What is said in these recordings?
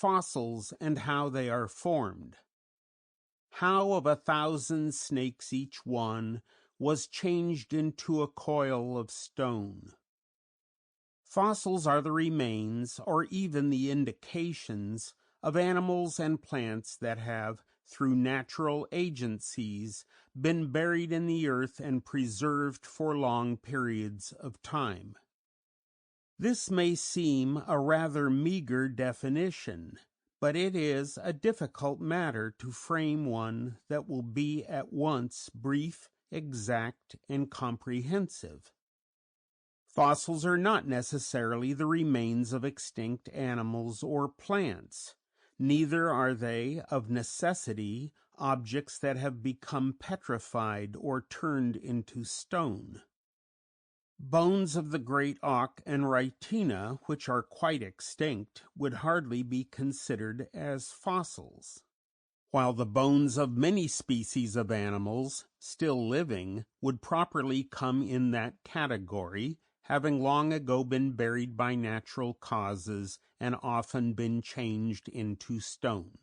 fossils and how they are formed. How of 1,000 snakes each one was changed into a coil of stone. Fossils are the remains, or even the indications, of animals and plants that have, through natural agencies, been buried in the earth and preserved for long periods of time. This may seem a rather meager definition, but it is a difficult matter to frame one that will be at once brief, exact, and comprehensive. Fossils are not necessarily the remains of extinct animals or plants. Neither are they, of necessity, objects that have become petrified or turned into stone. Bones of the great auk and rhytina, which are quite extinct, would hardly be considered as fossils, while the bones of many species of animals, still living, would properly come in that category, having long ago been buried by natural causes and often been changed into stone.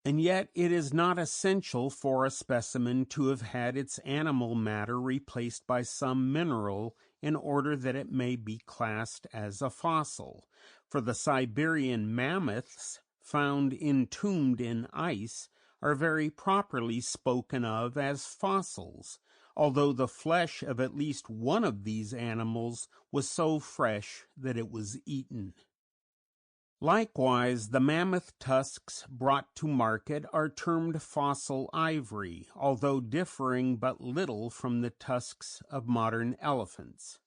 And yet it is not essential for a specimen to have had its animal matter replaced by some mineral in order that it may be classed as a fossil, for the Siberian mammoths, found entombed in ice, are very properly spoken of as fossils, although the flesh of at least one of these animals was so fresh that it was eaten. Likewise, the mammoth tusks brought to market are termed fossil ivory, although differing but little from the tusks of modern elephants.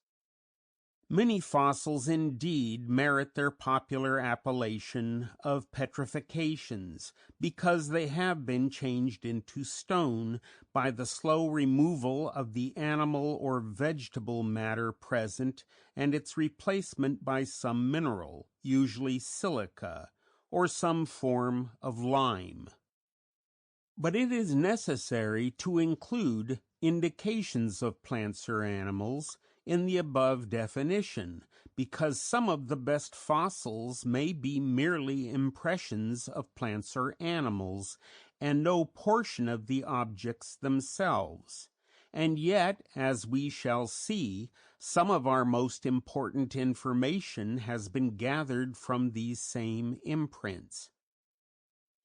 Many fossils indeed merit their popular appellation of petrifications, because they have been changed into stone by the slow removal of the animal or vegetable matter present and its replacement by some mineral, usually silica, or some form of lime. But it is necessary to include indications of plants or animals in the above definition, because some of the best fossils may be merely impressions of plants or animals, and no portion of the objects themselves. And yet, as we shall see, some of our most important information has been gathered from these same imprints.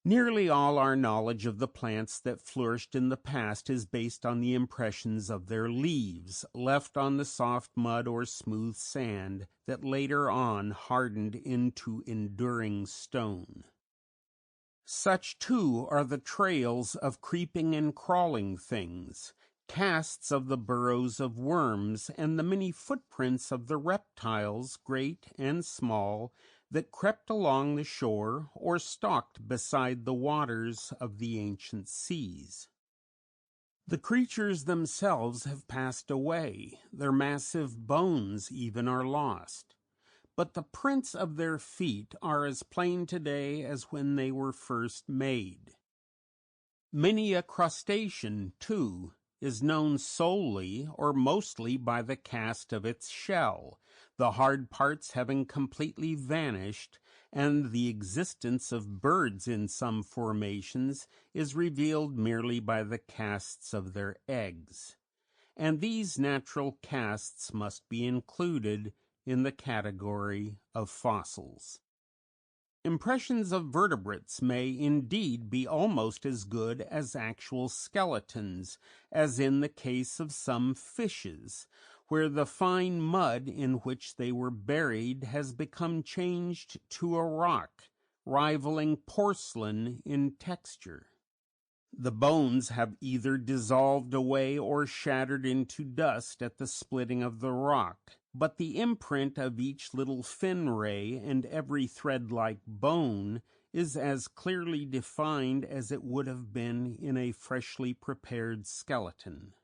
Nearly all our knowledge of the plants that flourished in the past is based on the impressions of their leaves, left on the soft mud or smooth sand that later on hardened into enduring stone. Such, too, are the trails of creeping and crawling things, casts of the burrows of worms, and the many footprints of the reptiles, great and small, that crept along the shore or stalked beside the waters of the ancient seas. The creatures themselves have passed away, their massive bones even are lost, but the prints of their feet are as plain today as when they were first made. Many a crustacean, too, is known solely or mostly by the cast of its shell, the hard parts having completely vanished, and the existence of birds in some formations is revealed merely by the casts of their eggs. And these natural casts must be included in the category of fossils. Impressions of vertebrates may indeed be almost as good as actual skeletons, as in the case of some fishes, where the fine mud in which they were buried has become changed to a rock, rivaling porcelain in texture. The bones have either dissolved away or shattered into dust at the splitting of the rock, but the imprint of each little fin ray and every thread-like bone is as clearly defined as it would have been in a freshly prepared skeleton.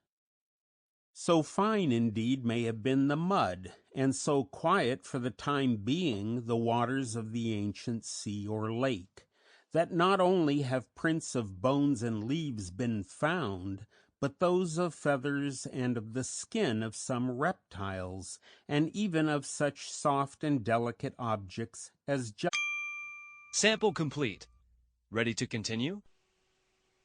So fine indeed may have been the mud, and so quiet for the time being the waters of the ancient sea or lake, that not only have prints of bones and leaves been found, but those of feathers and of the skin of some reptiles, and even of such soft and delicate objects as Sample complete. Ready to continue?